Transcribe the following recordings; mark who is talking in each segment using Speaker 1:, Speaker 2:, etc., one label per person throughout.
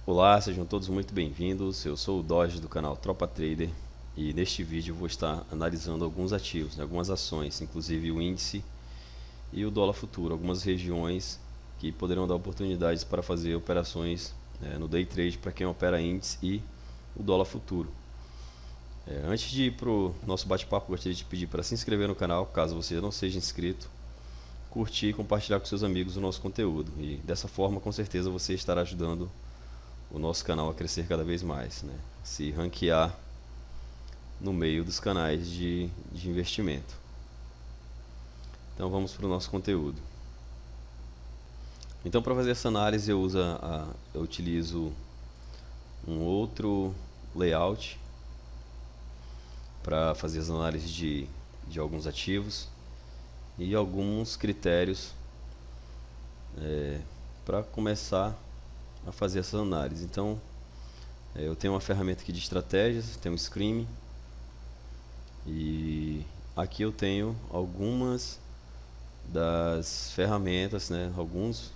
Speaker 1: Olá, sejam todos muito bem-vindos. Eu sou o Doge do canal Tropa Trader e neste vídeo eu vou estar analisando alguns ativos, algumas ações, inclusive o índice e o dólar futuro, algumas regiões que poderão dar oportunidades para fazer operações no day trade para quem opera índice e o dólar futuro. Antes de ir para o nosso bate-papo, gostaria de pedir para se inscrever no canal, caso você não seja inscrito, curtir e compartilhar com seus amigos o nosso conteúdo, e dessa forma com certeza você estará ajudando o nosso canal a crescer cada vez mais, se ranquear no meio dos canais de investimento. Então vamos para o nosso conteúdo. Então, para fazer essa análise eu utilizo um outro layout para fazer as análises de alguns ativos e alguns critérios para começar a fazer essa análise. Então eu tenho uma ferramenta aqui de estratégias, tenho um Scream, e aqui eu tenho algumas das ferramentas, alguns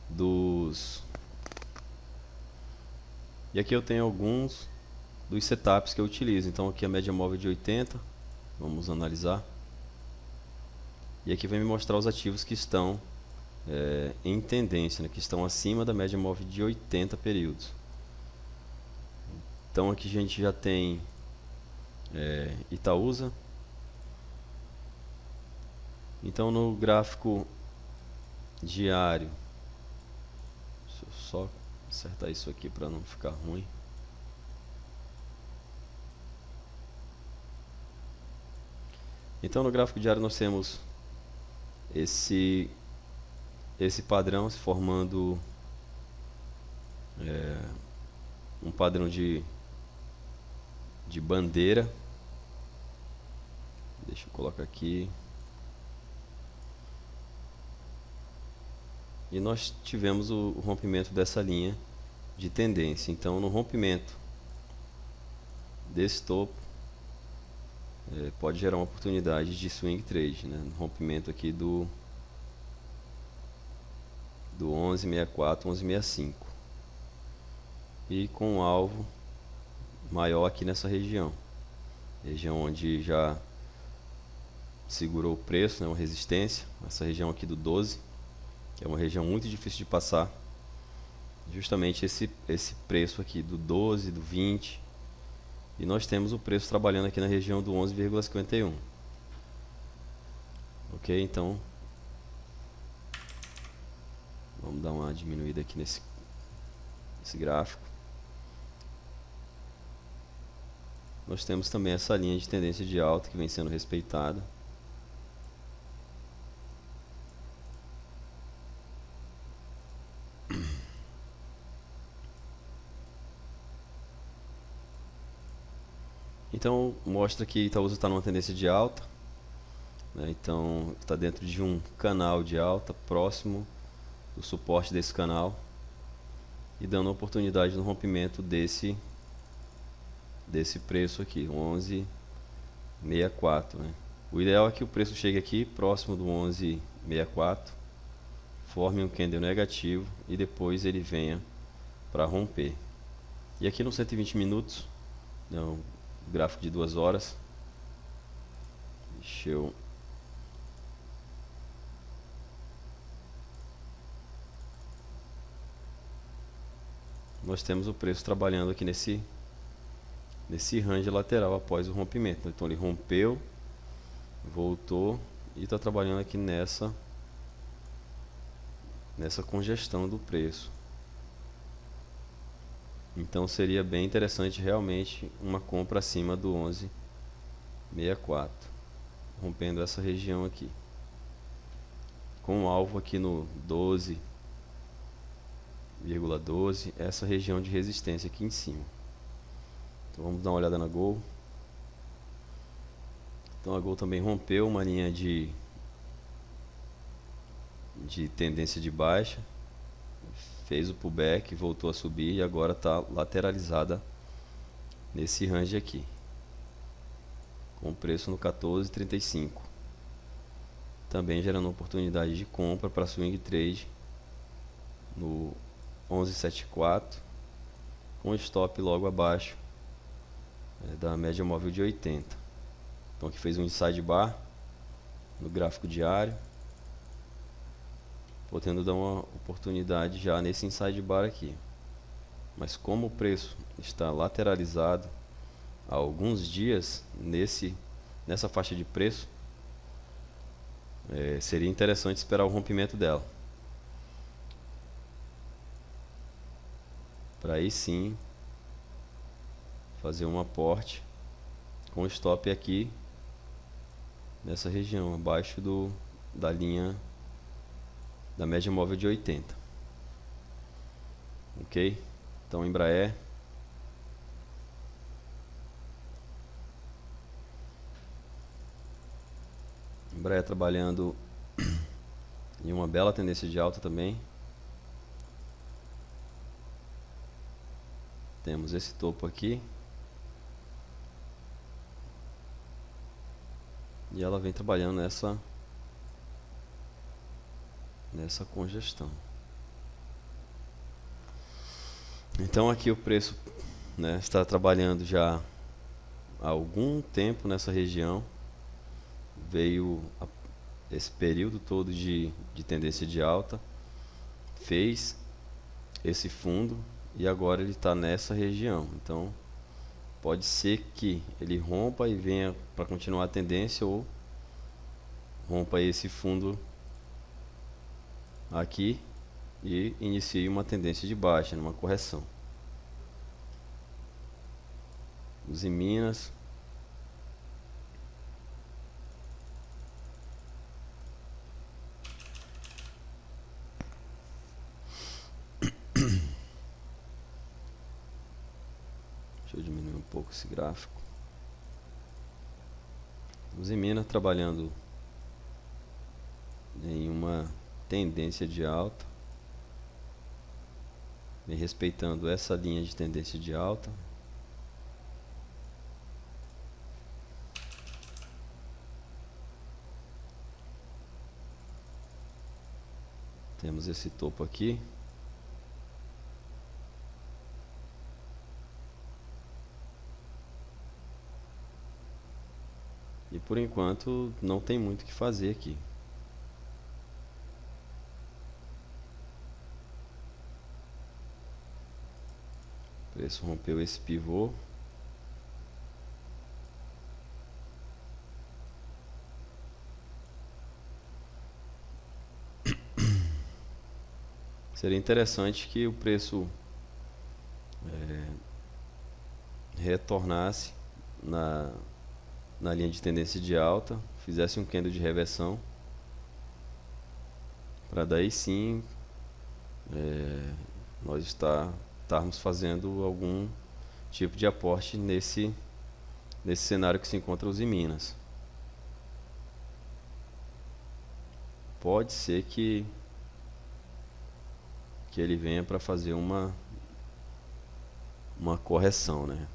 Speaker 1: dos e aqui eu tenho alguns dos setups que eu utilizo. Então aqui a média móvel de 80, vamos analisar, e aqui vai me mostrar os ativos que estão em tendência, que estão acima da média móvel de 80 períodos. Então aqui a gente já tem Itaúsa. Então no gráfico diário, deixa eu só acertar isso aqui para não ficar ruim. Então no gráfico diário nós temos esse padrão se formando um padrão de bandeira. Deixa eu colocar aqui. E nós tivemos o rompimento dessa linha de tendência. Então no rompimento desse topo pode gerar uma oportunidade de swing trade, no rompimento aqui do 1164, 1165, e com um alvo maior aqui nessa região onde já segurou o preço, uma resistência, essa região aqui do 12, que é uma região muito difícil de passar, justamente esse preço aqui do 12, do 20, e nós temos o preço trabalhando aqui na região do 11,51. ok, então vamos dar uma diminuída aqui nesse gráfico. Nós temos também essa linha de tendência de alta que vem sendo respeitada. Então mostra que Itaúsa está numa tendência de alta, então está dentro de um canal de alta próximo do suporte desse canal e dando oportunidade no rompimento desse preço aqui, 11,64. O ideal é que o preço chegue aqui próximo do 11,64, forme um candle negativo e depois ele venha para romper. E aqui no 120 minutos, gráfico de 2 horas, deixa eu nós temos o preço trabalhando aqui nesse range lateral após o rompimento. Então ele rompeu, voltou e está trabalhando aqui nessa congestão do preço. Então seria bem interessante realmente uma compra acima do 11,64, rompendo essa região aqui, com um alvo aqui no 12,12, essa região de resistência aqui em cima. Então vamos dar uma olhada na Gol. Então a Gol também rompeu uma linha de tendência de baixa, fez o pullback, voltou a subir e agora está lateralizada nesse range aqui, com preço no 14,35, também gerando oportunidade de compra para swing trade no 11,74 com stop logo abaixo da média móvel de 80. Então aqui fez um inside bar no gráfico diário, podendo dar uma oportunidade já nesse inside bar aqui. Mas como o preço está lateralizado há alguns dias nessa faixa de preço, seria interessante esperar o rompimento dela, para aí sim fazer um aporte com stop aqui nessa região abaixo da linha da média móvel de 80. Ok? Então Embraer, trabalhando em uma bela tendência de alta também. Temos esse topo aqui e ela vem trabalhando nessa congestão. Então aqui o preço, né, está trabalhando já há algum tempo nessa região. Veio esse período todo de tendência de alta, fez esse fundo e agora ele está nessa região. Então pode ser que ele rompa e venha para continuar a tendência, ou rompa esse fundo aqui e inicie uma tendência de baixa, numa correção. Os em Minas, deixa eu diminuir um pouco esse gráfico. Os em Minas trabalhando em uma tendência de alta, vem respeitando essa linha de tendência de alta. Temos esse topo aqui. E por enquanto não tem muito o que fazer aqui. O preço rompeu esse pivô. Seria interessante que o preço retornasse na linha de tendência de alta, fizesse um candle de reversão, para daí sim nós estarmos fazendo algum tipo de aporte nesse cenário que se encontra os em Minas. Pode ser que ele venha para fazer uma correção, né,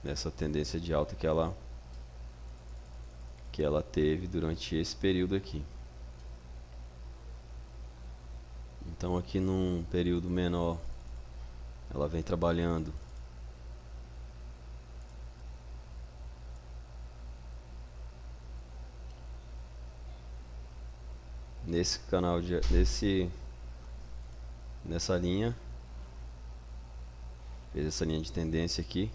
Speaker 1: nessa tendência de alta que ela teve durante esse período aqui. Então aqui num período menor ela vem trabalhando nesse canal nessa linha, fez essa linha de tendência aqui,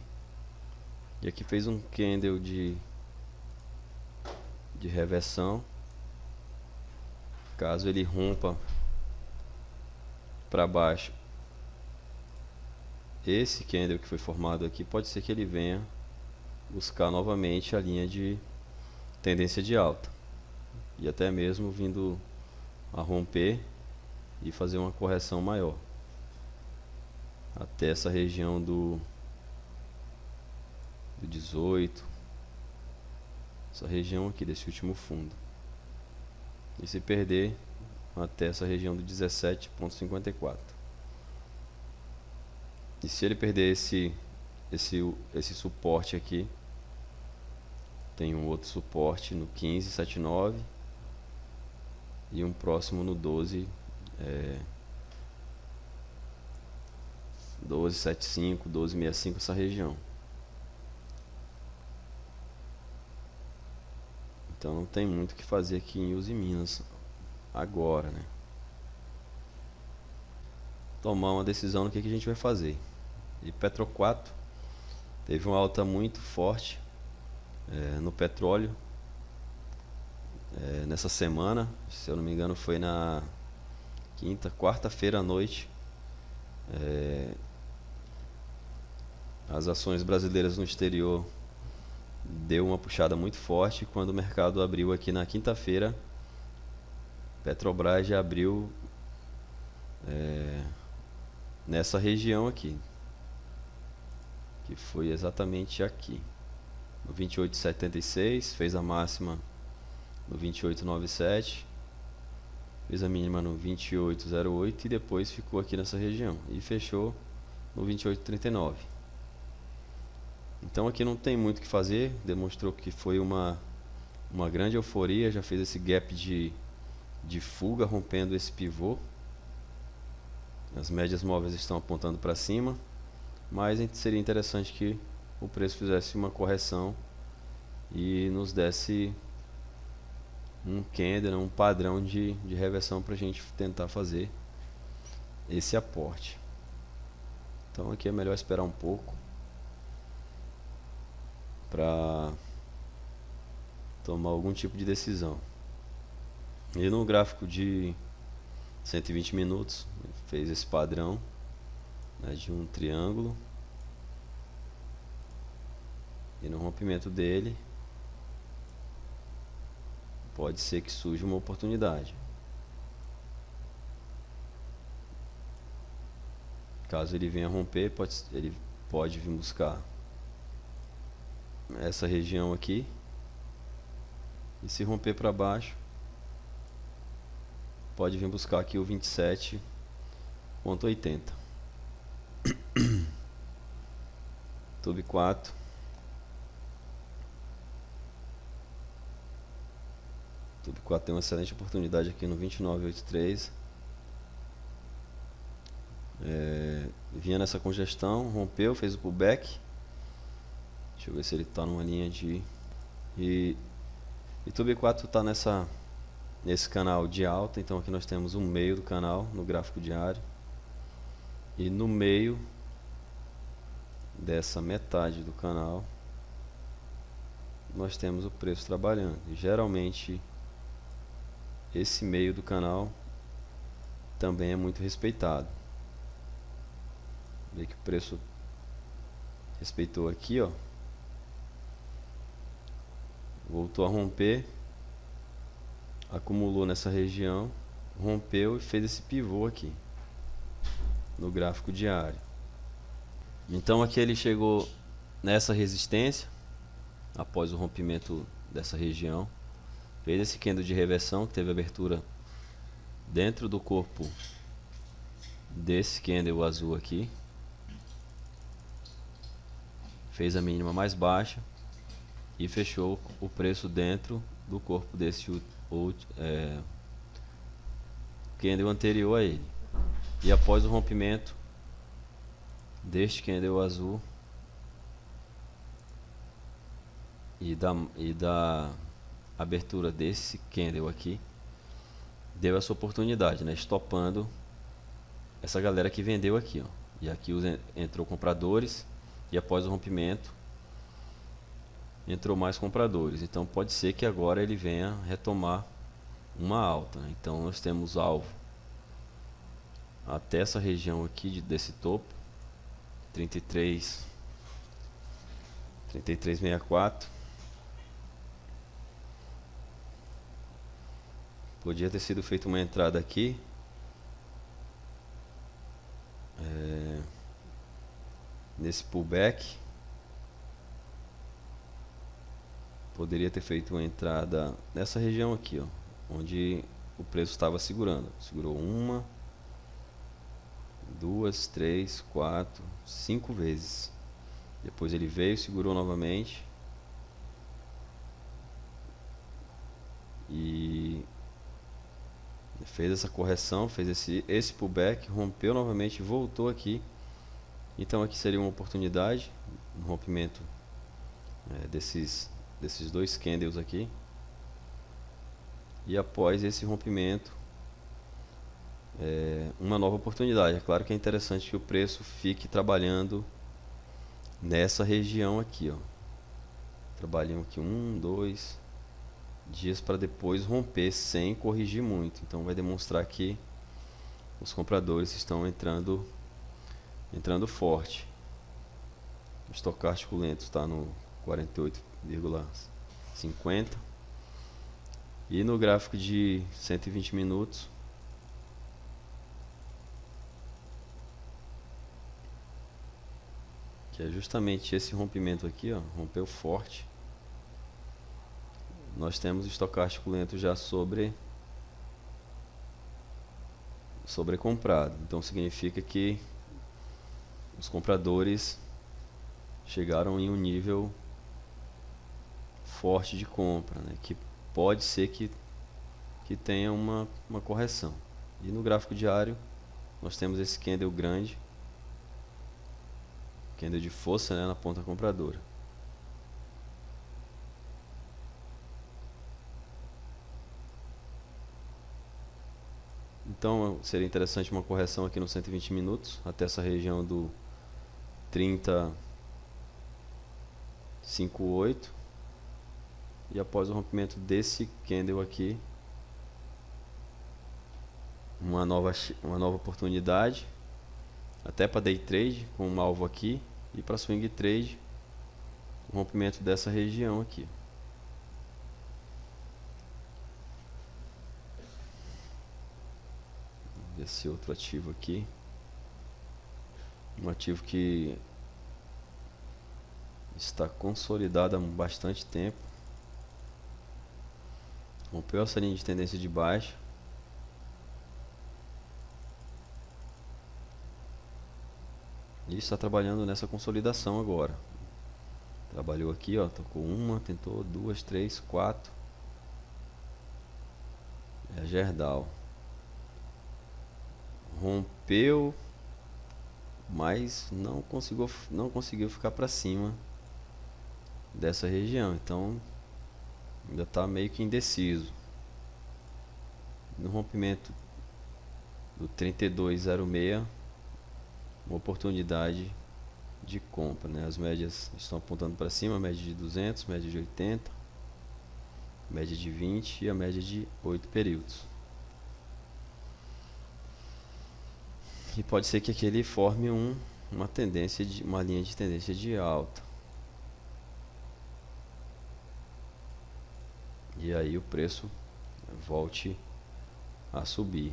Speaker 1: e aqui fez um candle de reversão. Caso ele rompa para baixo esse candle que foi formado aqui, pode ser que ele venha buscar novamente a linha de tendência de alta, e até mesmo vindo a romper e fazer uma correção maior até essa região do 18, essa região aqui desse último fundo, e se perder até essa região do 17,54. E se ele perder esse suporte aqui, tem um outro suporte no 15,79 e um próximo no 12, 12,75, 12,65, essa região. Então não tem muito o que fazer aqui em Uzi Minas agora, né? Tomar uma decisão do que a gente vai fazer. E Petro 4 teve uma alta muito forte no petróleo nessa semana, se eu não me engano foi na quarta-feira à noite. As ações brasileiras no exterior deu uma puxada muito forte. Quando o mercado abriu aqui na quinta-feira, Petrobras já abriu nessa região aqui, que foi exatamente aqui no 28,76, fez a máxima no 28,97, fez a mínima no 28,08 e depois ficou aqui nessa região e fechou no 28,39. Então aqui não tem muito o que fazer, demonstrou que foi uma grande euforia, já fez esse gap de fuga, rompendo esse pivô. As médias móveis estão apontando para cima, mas seria interessante que o preço fizesse uma correção e nos desse um candle, um padrão de reversão para a gente tentar fazer esse aporte. Então aqui é melhor esperar um pouco para tomar algum tipo de decisão. E no gráfico de 120 minutos fez esse padrão, né, de um triângulo, e no rompimento dele pode ser que surja uma oportunidade. Caso ele venha romper, ele pode vir buscar essa região aqui, e se romper para baixo pode vir buscar aqui o 27,80. Tube 4, Tube 4 tem uma excelente oportunidade aqui no 29,83. Vinha nessa congestão, rompeu, fez o pullback. Deixa eu ver se ele está numa linha de... E Tube 4 está nesse canal de alta. Então aqui nós temos o meio do canal no gráfico diário, e no meio dessa metade do canal nós temos o preço trabalhando. E geralmente esse meio do canal também é muito respeitado. Vê que o preço respeitou aqui, ó, voltou a romper, acumulou nessa região, rompeu e fez esse pivô aqui no gráfico diário. Então aqui ele chegou nessa resistência após o rompimento dessa região, fez esse candle de reversão que teve abertura dentro do corpo desse candle azul aqui, fez a mínima mais baixa e fechou o preço dentro do corpo desse candle anterior a ele. E após o rompimento deste candle azul e da abertura desse candle aqui, deu essa oportunidade, né, estopando essa galera que vendeu aqui, ó. E aqui entrou compradores, e após o rompimento entrou mais compradores. Então pode ser que agora ele venha retomar uma alta, né? Então nós temos alvo até essa região aqui desse topo, 33,64. Podia ter sido feita uma entrada aqui, nesse pullback. Poderia ter feito uma entrada nessa região aqui, ó, onde o preço estava segurando. Segurou uma, duas, três, quatro, 5 vezes. Depois ele veio, segurou novamente e fez essa correção, fez esse pullback, rompeu novamente, voltou aqui Então aqui seria uma oportunidade, um rompimento desses dois candles aqui. E após esse rompimento, uma nova oportunidade. É claro que é interessante que o preço fique trabalhando nessa região aqui, ó. Trabalhando aqui 1, 2 dias para depois romper sem corrigir muito. Então vai demonstrar que os compradores estão entrando forte. O estocástico lento está no 48,50 e no gráfico de 120 minutos que é justamente esse rompimento aqui, ó, rompeu forte. Nós temos o estocástico lento já sobrecomprado. Então significa que os compradores chegaram em um nível forte de compra, né? Que pode ser que tenha uma correção. E no gráfico diário nós temos esse candle grande, candle de força, né, na ponta compradora. Então seria interessante uma correção aqui no 120 minutos até essa região do 30,58 e após o rompimento desse candle aqui uma nova oportunidade até para day trade com um alvo aqui e para swing trade o rompimento dessa região aqui. Esse outro ativo aqui, um ativo que está consolidado há bastante tempo, rompeu essa linha de tendência de baixa e está trabalhando nessa consolidação agora. Trabalhou aqui, ó, tocou uma, tentou duas, três, quatro. É a Gerdau. Rompeu, mas não conseguiu ficar para cima dessa região, então ainda está meio que indeciso. No rompimento do 32,06, uma oportunidade de compra, né? As médias estão apontando para cima, média de 200, média de 80, média de 20 e a média de 8 períodos. E pode ser que aqui ele forme uma linha de tendência de alta. E aí o preço volte a subir.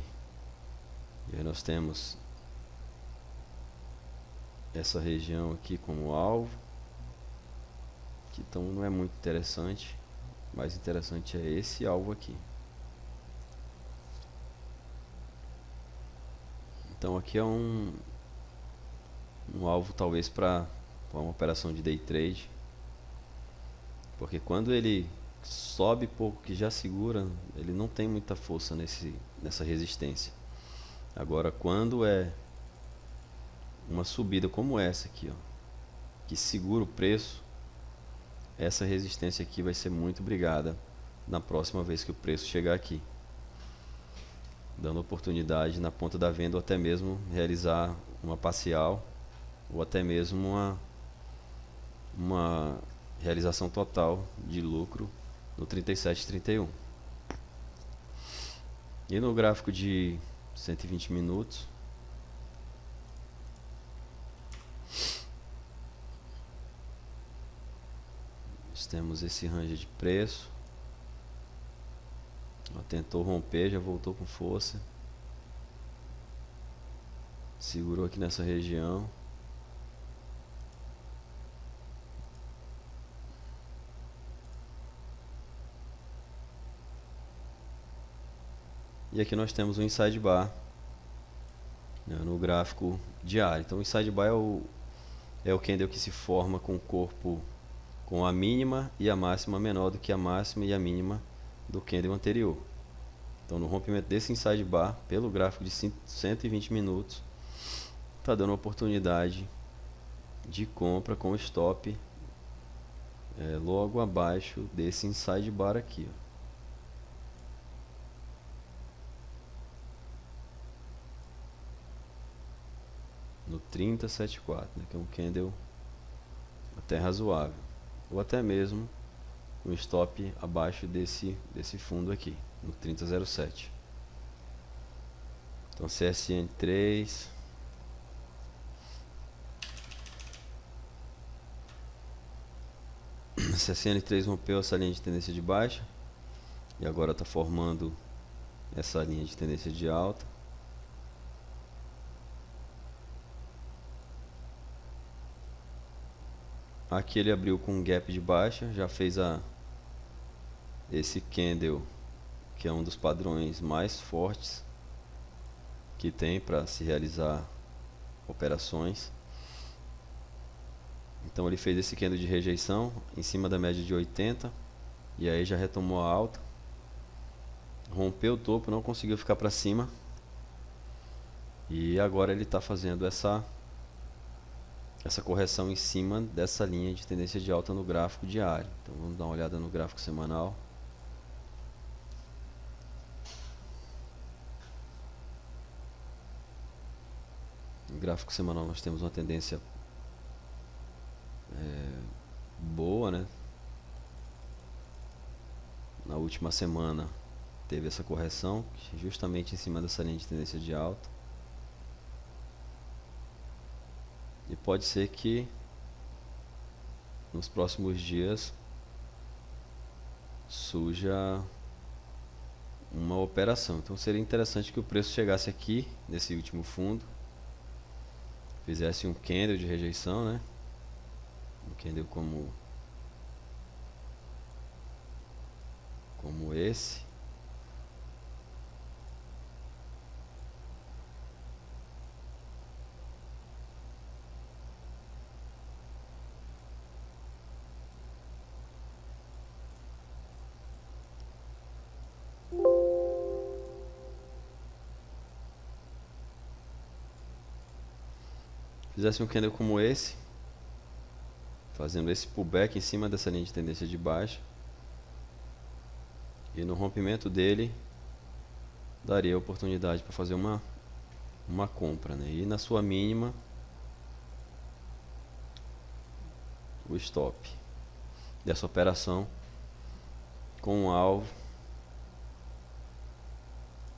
Speaker 1: E aí nós temos essa região aqui como alvo, que então não é muito interessante. O mais interessante é esse alvo aqui. Então aqui é um alvo talvez para uma operação de day trade, porque quando ele sobe pouco que já segura, ele não tem muita força nessa resistência. Agora quando é uma subida como essa aqui, ó, que segura o preço, essa resistência aqui vai ser muito brigada na próxima vez que o preço chegar aqui, dando oportunidade na ponta da venda ou até mesmo realizar uma parcial ou até mesmo uma realização total de lucro no 37,31. E no gráfico de 120 minutos nós temos esse range de preço. Ela tentou romper, já voltou com força, segurou aqui nessa região. E aqui nós temos o inside bar, né, no gráfico diário. Então o inside bar é o candle que se forma com o corpo com a mínima e a máxima menor do que a máxima e a mínima do candle anterior. Então no rompimento desse inside bar pelo gráfico de 120 minutos está dando uma oportunidade de compra com stop logo abaixo desse inside bar aqui, ó. No 30,74, né, que é um candle até razoável, ou até mesmo um stop abaixo desse fundo aqui, no 30,07. Então CSN3, CSN3 rompeu essa linha de tendência de baixa e agora está formando essa linha de tendência de alta. Aqui ele abriu com um gap de baixa, já fez esse candle, que é um dos padrões mais fortes que tem para se realizar operações. Então ele fez esse candle de rejeição em cima da média de 80 e aí já retomou a alta, rompeu o topo, não conseguiu ficar para cima e agora ele está fazendo essa correção em cima dessa linha de tendência de alta no gráfico diário. Então vamos dar uma olhada no gráfico semanal. No gráfico semanal nós temos uma tendência boa, né? Na última semana teve essa correção justamente em cima dessa linha de tendência de alta. E pode ser que nos próximos dias surja uma operação. Então seria interessante que o preço chegasse aqui nesse último fundo, fizesse um candle de rejeição, né? Um candle como esse. Fizesse um candle como esse, fazendo esse pullback em cima dessa linha de tendência de baixa, e no rompimento dele daria oportunidade para fazer uma compra, né? E na sua mínima o stop dessa operação com um alvo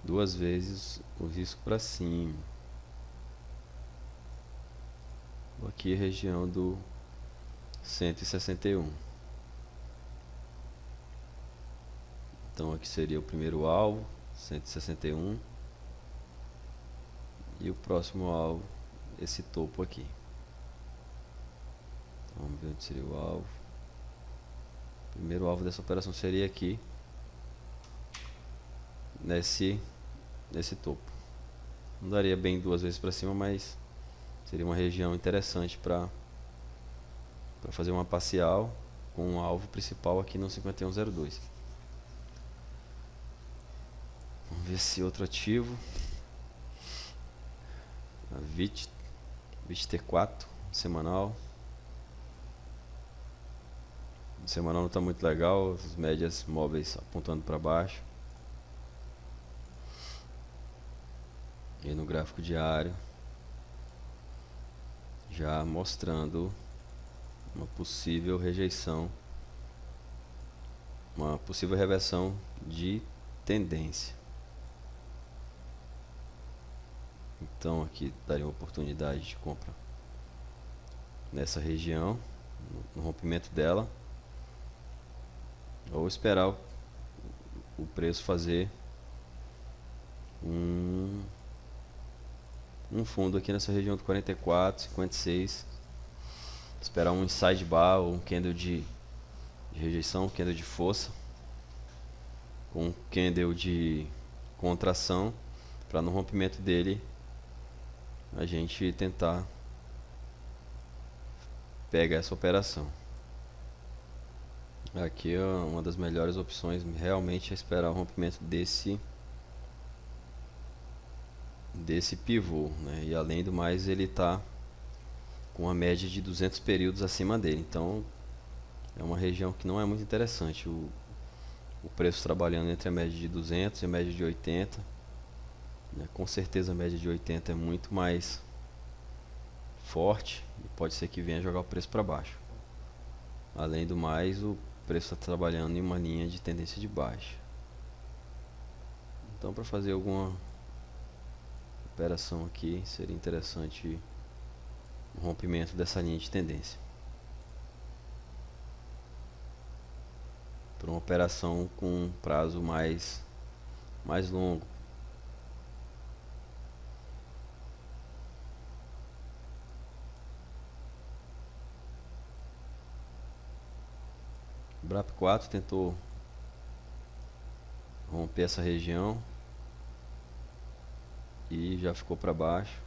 Speaker 1: 2 vezes o risco para cima. Aqui a região do 161. Então aqui seria o primeiro alvo, 161. E o próximo alvo, esse topo aqui. Então, vamos ver onde seria o alvo. O primeiro alvo dessa operação seria aqui, nesse topo. Não daria bem 2 vezes para cima, mas seria uma região interessante para fazer uma parcial com um alvo principal aqui no 5102. Vamos ver se outro ativo. A VIT T4 semanal. O semanal não está muito legal, as médias móveis apontando para baixo. E no gráfico diário já mostrando uma possível rejeição, uma possível reversão de tendência. Então aqui daria uma oportunidade de compra nessa região, no rompimento dela, ou esperar o preço fazer um fundo aqui nessa região do 44, 56, esperar um inside bar ou um candle de rejeição, um candle de força, com um candle de contração, para no rompimento dele a gente tentar pegar essa operação. Aqui é uma das melhores opções, realmente é esperar o rompimento desse pivô, né? E além do mais ele está com a média de 200 períodos acima dele. Então é uma região que não é muito interessante. O preço trabalhando entre a média de 200 e a média de 80, né? Com certeza a média de 80 é muito mais forte e pode ser que venha jogar o preço para baixo. Além do mais, o preço está trabalhando em uma linha de tendência de baixa. Então, para fazer alguma operação aqui, seria interessante um rompimento dessa linha de tendência. Para uma operação com um prazo mais longo. O BRAP 4 tentou romper essa região e já ficou para baixo.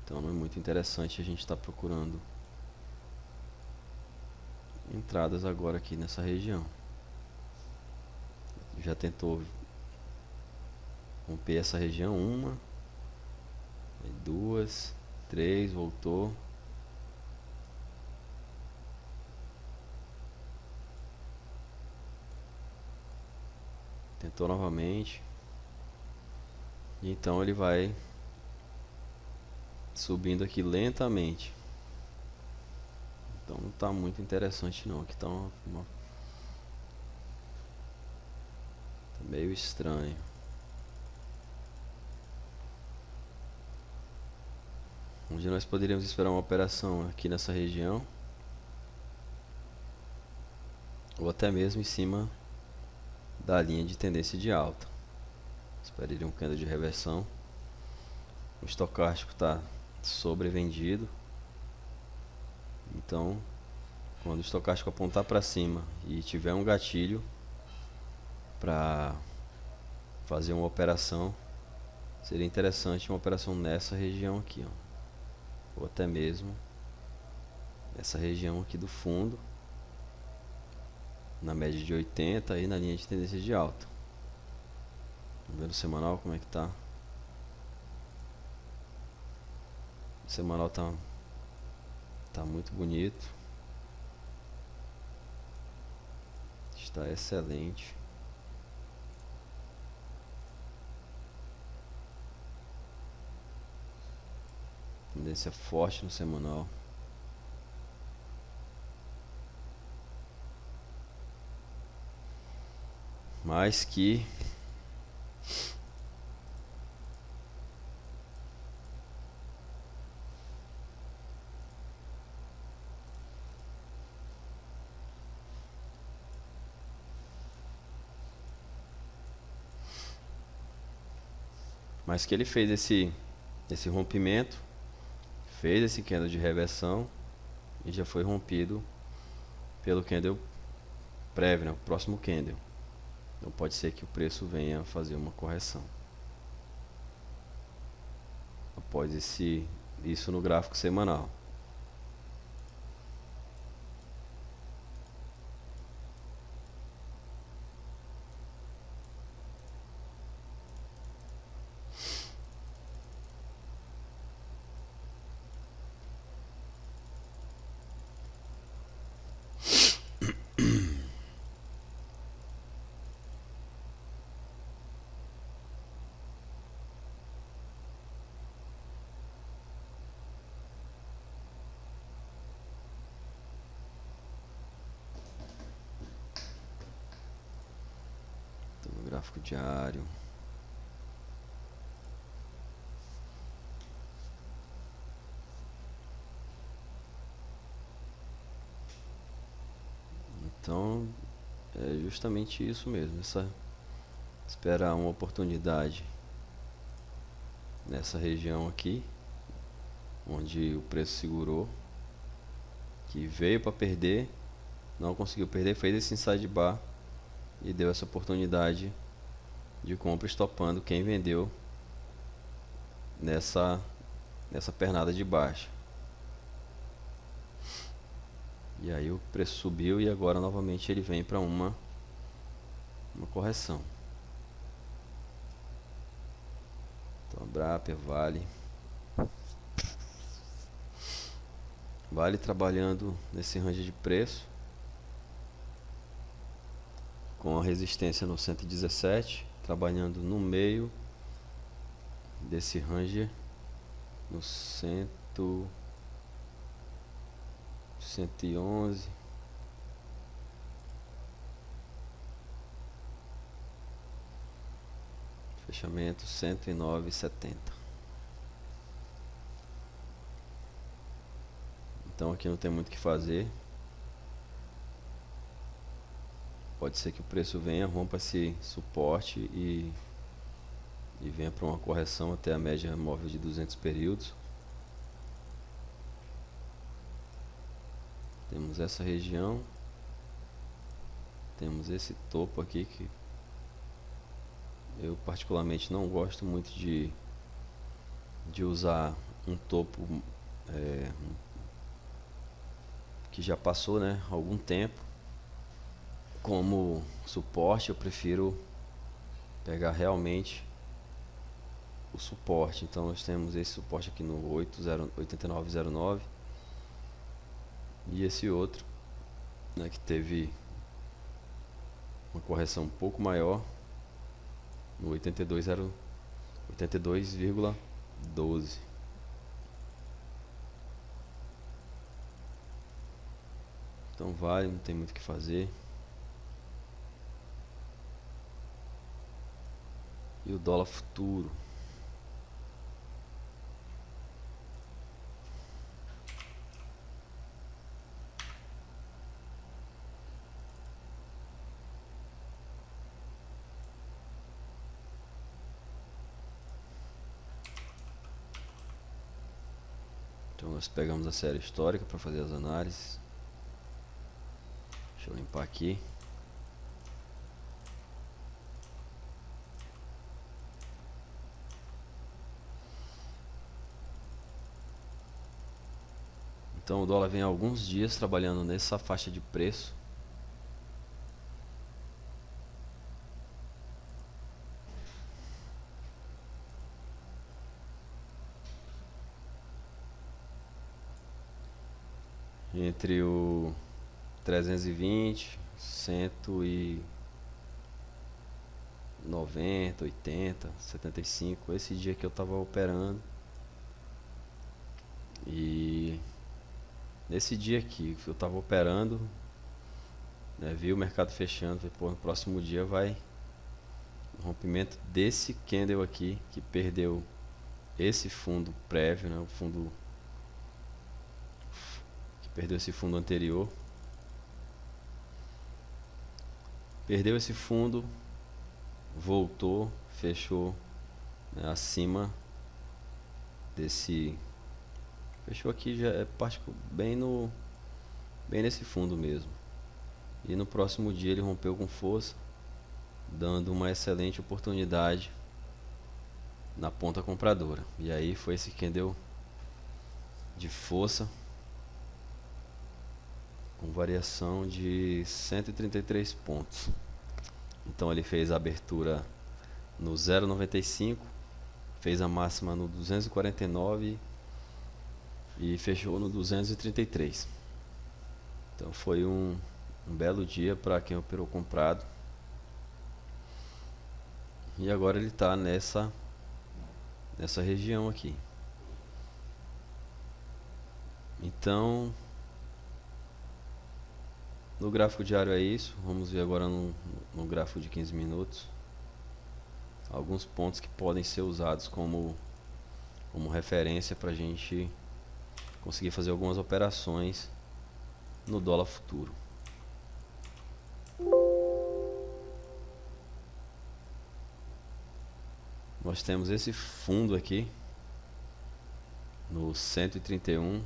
Speaker 1: Então não é muito interessante a gente estar procurando entradas agora aqui nessa região. Já tentou romper essa região, uma, duas, três, voltou. Tentou novamente. E então ele vai subindo aqui lentamente. Então não está muito interessante não. Aqui está tá meio estranho. Onde nós poderíamos esperar uma operação aqui nessa região, ou até mesmo em cima da linha de tendência de alta. Esperaria um candle de reversão. O estocástico está sobrevendido. Então, quando o estocástico apontar para cima e tiver um gatilho para fazer uma operação, seria interessante uma operação nessa região aqui, ó. Ou até mesmo essa região aqui do fundo, na média de 80 e na linha de tendência de alta. Vamos ver no semanal como é que tá. O semanal tá muito bonito. Está excelente. Tendência forte no semanal. Mas que ele fez esse rompimento, fez esse candle de reversão e já foi rompido pelo candle prévio, né, o próximo candle. Então pode ser que o preço venha a fazer uma correção após isso no gráfico semanal. Gráfico diário. Então é justamente isso mesmo, esperar uma oportunidade nessa região aqui, onde o preço segurou, que veio para perder, não conseguiu perder, fez esse inside bar e deu essa oportunidade de compra, estopando quem vendeu nessa pernada de baixa. E aí o preço subiu e agora novamente ele vem para uma correção. Então a BRAP, a Vale, Vale trabalhando nesse range de preço, com a resistência no 117, trabalhando no meio desse range no 111, fechamento 109,70. Então aqui não tem muito o que fazer. Pode ser que o preço venha, rompa esse suporte e venha para uma correção até a média móvel de 200 períodos. Temos essa região, temos esse topo aqui que eu particularmente não gosto muito de usar um topo que já passou, né, algum tempo como suporte. Eu prefiro pegar realmente o suporte. Então nós temos esse suporte aqui no 89,09 e esse outro, né, que teve uma correção um pouco maior no 82,12. Então vale, não tem muito o que fazer. E o dólar futuro, então nós pegamos a série histórica para fazer as análises. Deixa eu limpar aqui. Então o dólar vem há alguns dias trabalhando nessa faixa de preço. Entre o 320, 190, 80, 75. Esse dia que eu estava operando. E nesse dia aqui eu estava operando, né, vi o mercado fechando, falei, pô, no próximo dia vai um rompimento desse candle aqui, que perdeu esse fundo prévio, né, o fundo que perdeu esse fundo anterior. Perdeu esse fundo, voltou, fechou, né, acima desse, fechou aqui, já é bem nesse fundo mesmo. E no próximo dia ele rompeu com força, dando uma excelente oportunidade na ponta compradora. E aí foi esse candle de força, com variação de 133 pontos. Então ele fez a abertura no 0,95, fez a máxima no 249 e fechou no 233. Então foi um belo dia para quem operou comprado. E agora ele está nessa região aqui. Então no gráfico diário é isso. Vamos ver agora no gráfico de 15 minutos alguns pontos que podem ser usados como referência para a gente conseguir fazer algumas operações no dólar futuro. Nós temos esse fundo aqui no 131,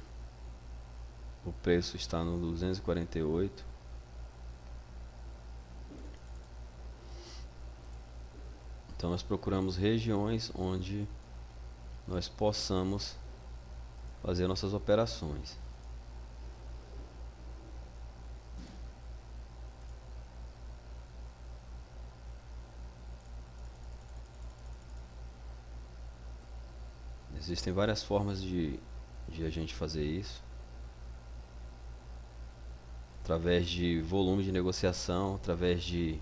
Speaker 1: o preço está no 248. Então nós procuramos regiões onde nós possamos fazer nossas operações. Existem várias formas de a gente fazer isso. através de volume de negociação, através de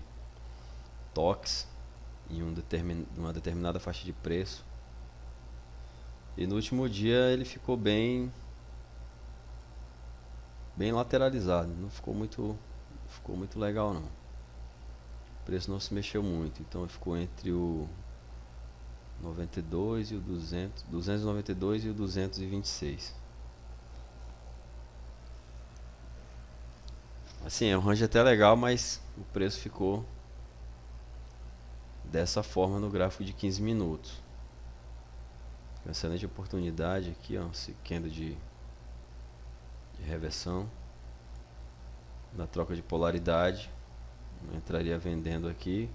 Speaker 1: toques em uma determinada faixa de preço. E no último dia ele ficou bem lateralizado, não ficou muito legal não. O preço não se mexeu muito, então ficou entre o 92 e o 292 e o 226. Assim, é um range até legal, mas o preço ficou dessa forma no gráfico de 15 minutos. Excelente oportunidade aqui, ó, esse candle de reversão na troca de polaridade. Eu entraria vendendo aqui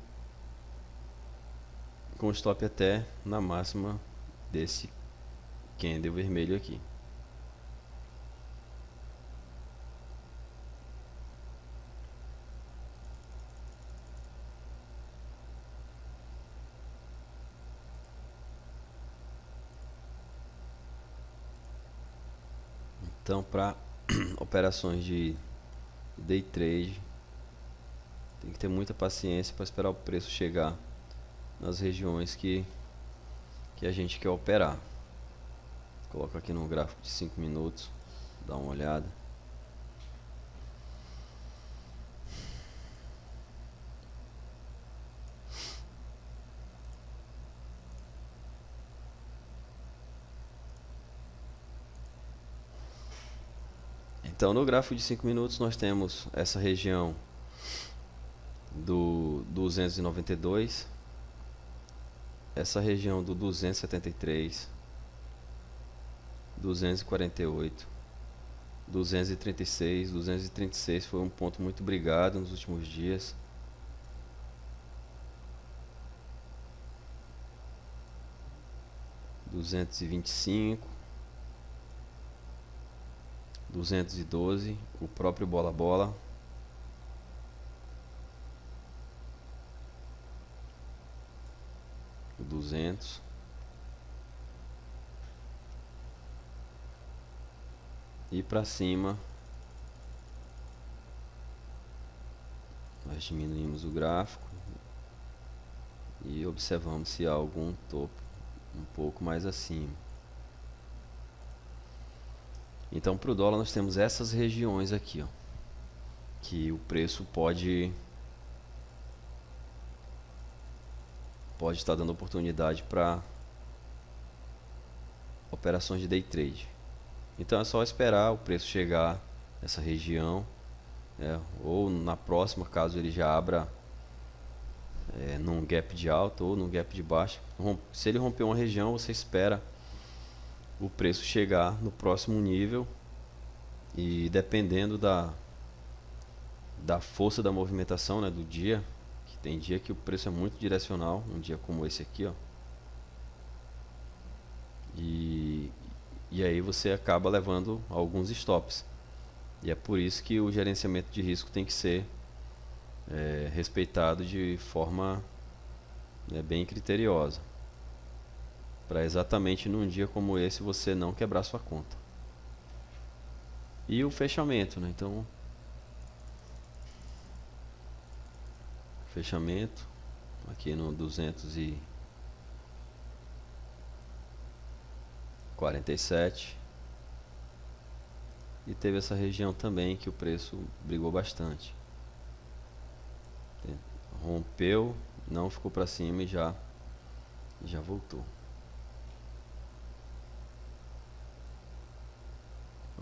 Speaker 1: com stop até na máxima desse candle vermelho aqui. Então, para operações de day trade, tem que ter muita paciência para esperar o preço chegar nas regiões que a gente quer operar. Coloco aqui no gráfico de 5 minutos, dá uma olhada. Então, no gráfico de 5 minutos nós temos essa região do 292, essa região do 273, 248, 236. 236 foi um ponto muito brigado nos últimos dias. (225), 212, o próprio bola-bola, o 200, e para cima nós diminuímos o gráfico e observamos se há algum topo um pouco mais acima. Então, para o dólar nós temos essas regiões aqui, ó, que o preço pode estar dando oportunidade para operações de day trade. Então é só esperar o preço chegar nessa região, ou na próxima, caso ele já abra num gap de alta ou num gap de baixa. Se ele romper uma região, você espera o preço chegar no próximo nível, e dependendo da força da movimentação, né, do dia, que tem dia que o preço é muito direcional, um dia como esse aqui, ó, e aí você acaba levando alguns stops, e é por isso que o gerenciamento de risco tem que ser respeitado de forma bem criteriosa, para exatamente num dia como esse você não quebrar sua conta. E o fechamento, né? Então, fechamento aqui no 247, e teve essa região também que o preço brigou bastante, rompeu, não ficou para cima e já voltou.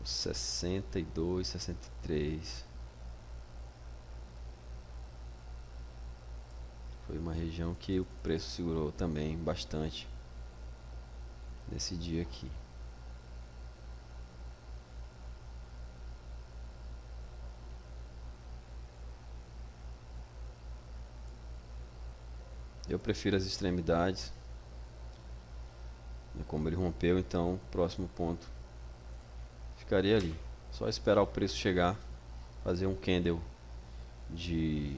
Speaker 1: 62, 63. Foi uma região que o preço segurou também bastante nesse dia aqui. Eu prefiro as extremidades, como ele rompeu, então o próximo ponto ficaria ali. Só esperar o preço chegar, fazer um candle de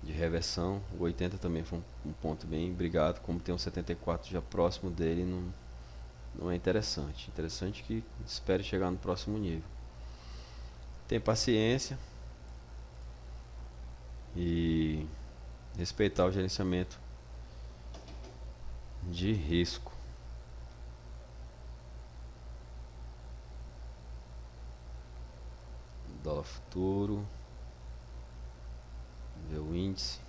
Speaker 1: reversão. O 80 também foi um ponto bem brigado, como tem um 74 já próximo dele, não é interessante. Interessante que espere chegar no próximo nível. ter paciência e respeitar o gerenciamento de risco. Dólar futuro, ver o índice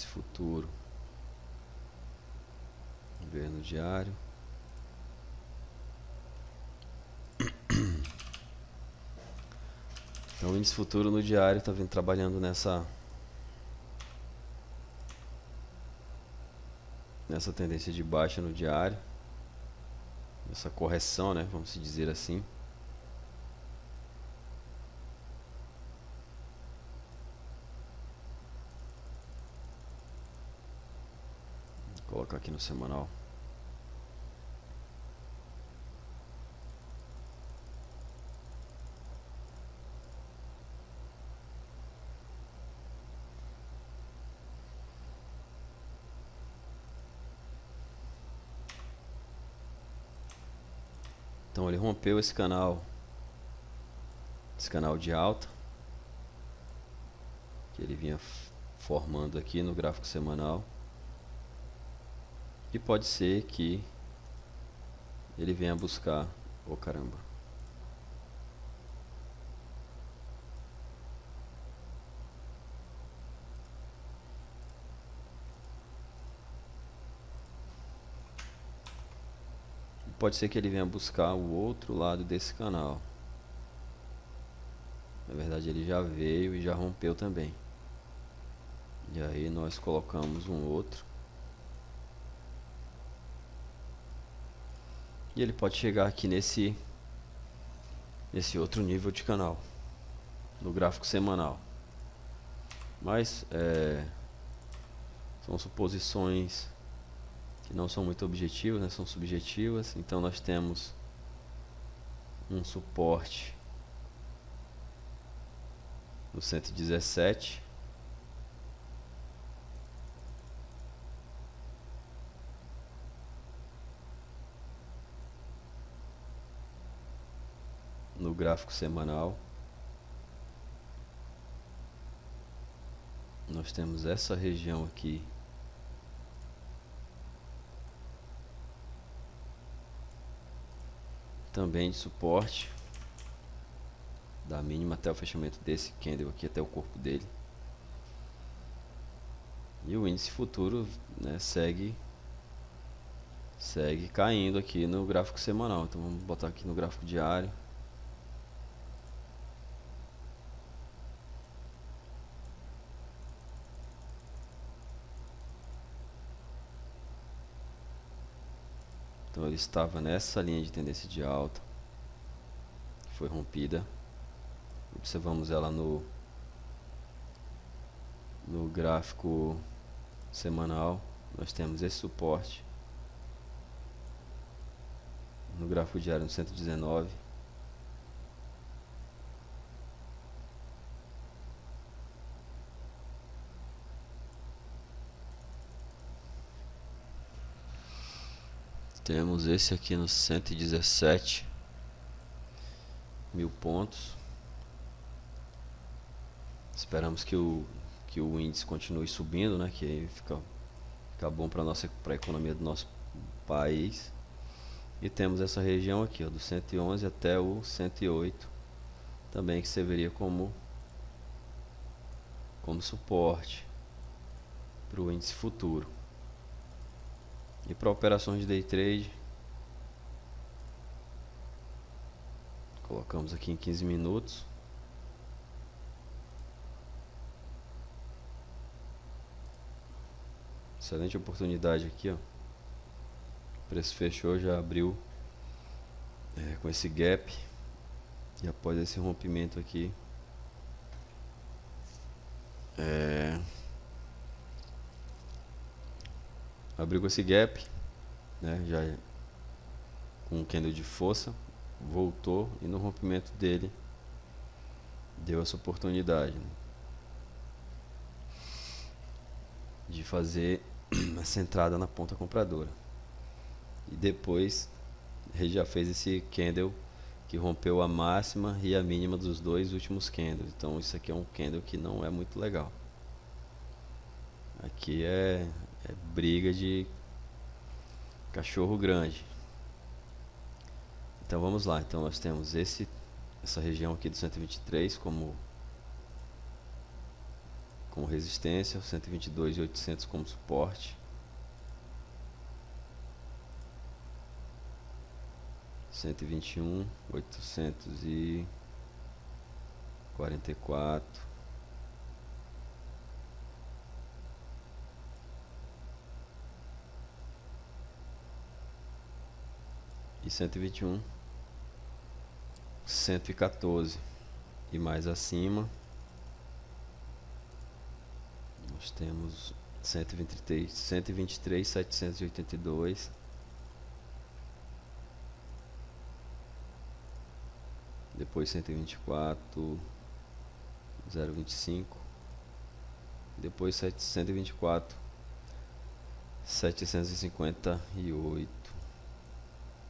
Speaker 1: futuro, ver no diário. Então o índice futuro no diário está vindo trabalhando nessa tendência de baixa no diário, essa correção, né, vamos dizer assim. Vou colocar aqui no semanal. Então ele rompeu esse canal de alta que ele vinha formando aqui no gráfico semanal, e pode ser que ele venha buscar, oh caramba, pode ser que ele venha buscar o outro lado desse canal. Na verdade ele já veio e já rompeu também. E aí nós colocamos um outro. E ele pode chegar aqui nesse outro nível de canal, no gráfico semanal. Mas são suposições que não são muito objetivas, né? São subjetivas. Então nós temos um suporte no 117, no gráfico semanal. Nós temos essa região aqui também de suporte, da mínima até o fechamento desse candle aqui, até o corpo dele. E o índice futuro, né, segue caindo aqui no gráfico semanal. Então vamos botar aqui no gráfico diário. Então ele estava nessa linha de tendência de alta, foi rompida. Observamos ela no gráfico semanal. Nós temos esse suporte no gráfico diário no 119. Temos esse aqui no 117 mil pontos. Esperamos que o índice continue subindo, né? Que aí fica bom para a economia do nosso país. E temos essa região aqui, ó, do 111 até o 108, também, que serviria como suporte para o índice futuro. E para operações de day trade, colocamos aqui em 15 minutos. Excelente oportunidade aqui, ó. O preço fechou, já abriu com esse gap, e após esse rompimento aqui, abriu com esse gap, né, já com um candle de força, voltou, e no rompimento dele deu essa oportunidade, né, de fazer essa entrada na ponta compradora. E depois ele já fez esse candle que rompeu a máxima e a mínima dos dois últimos candles. Então isso aqui é um candle que não é muito legal. Aqui é briga de cachorro grande. Então vamos lá. Então nós temos essa região aqui do 123 como resistência, 122.800 como suporte, 121.844, e 121.114, e mais acima nós temos 123.782, depois 124.025, depois 124.758.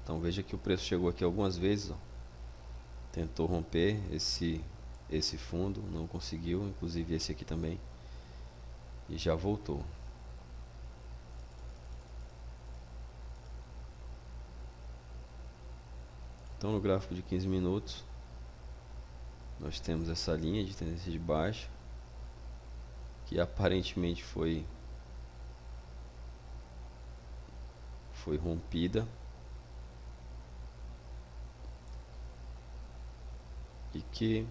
Speaker 1: Então veja que o preço chegou aqui algumas vezes, ó. Tentou romper esse fundo, não conseguiu, inclusive esse aqui também, e já voltou. Então no gráfico de 15 minutos nós temos essa linha de tendência de baixa que aparentemente foi rompida, e que,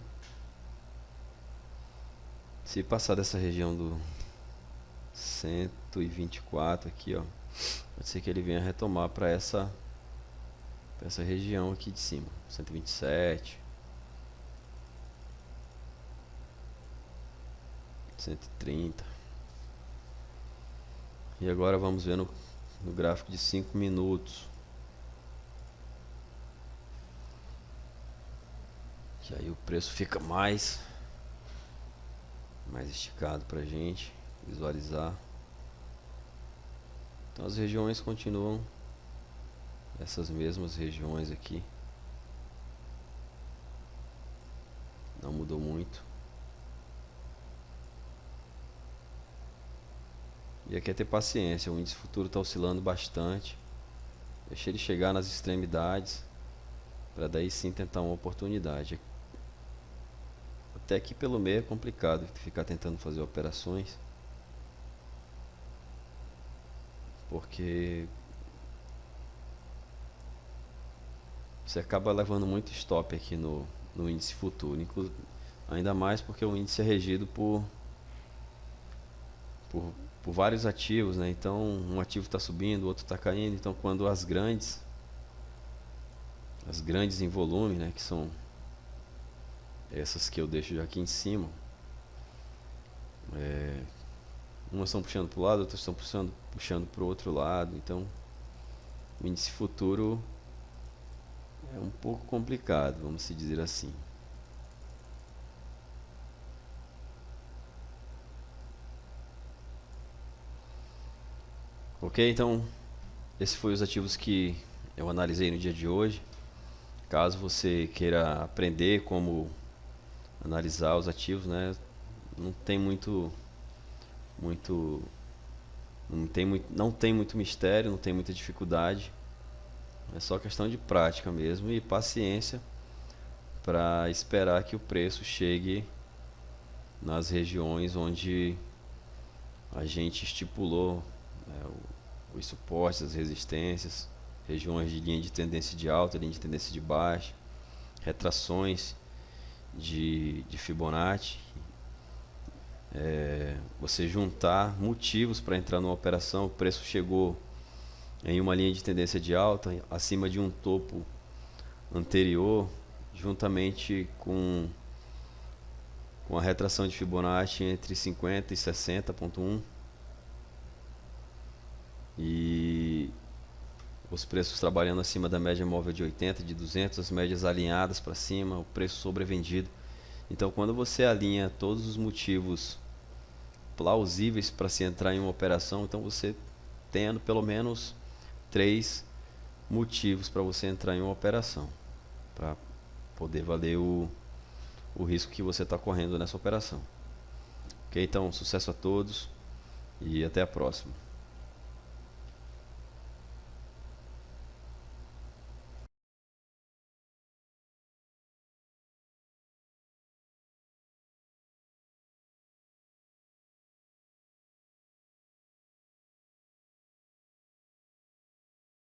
Speaker 1: se passar dessa região do 124 aqui, ó, pode ser que ele venha retomar para essa região aqui de cima, 127, 130. E agora vamos ver no gráfico de 5 minutos. Que aí o preço fica mais esticado para a gente visualizar. Então as regiões continuam essas mesmas regiões aqui, não mudou muito. E aqui é ter paciência, o índice futuro está oscilando bastante. Deixa ele chegar nas extremidades para daí sim tentar uma oportunidade. Até aqui pelo meio é complicado ficar tentando fazer operações, porque você acaba levando muito stop aqui no índice futuro, ainda mais porque o índice é regido por vários ativos, né? Então um ativo está subindo, o outro está caindo. Então quando as grandes em volume, né, que são essas que eu deixo já aqui em cima, umas estão puxando para o lado, outras estão puxando para o outro lado. Então o índice futuro é um pouco complicado, vamos se dizer assim. Ok, então esses foram os ativos que eu analisei no dia de hoje. Caso você queira aprender como analisar os ativos, né, não tem muito mistério, não tem muita dificuldade. É só questão de prática mesmo e paciência para esperar que o preço chegue nas regiões onde a gente estipulou, né, os suportes, as resistências, regiões de linha de tendência de alta, linha de tendência de baixa, retrações de Fibonacci. Você juntar motivos para entrar numa operação. O preço chegou em uma linha de tendência de alta, acima de um topo anterior, juntamente com a retração de Fibonacci entre 50 e 60.1, e os preços trabalhando acima da média móvel de 80, de 200, as médias alinhadas para cima, o preço sobrevendido. Então quando você alinha todos os motivos plausíveis para se entrar em uma operação, então você tendo pelo menos 3 motivos para você entrar em uma operação, para poder valer o risco que você está correndo nessa operação. Ok? Então, sucesso a todos e até a próxima.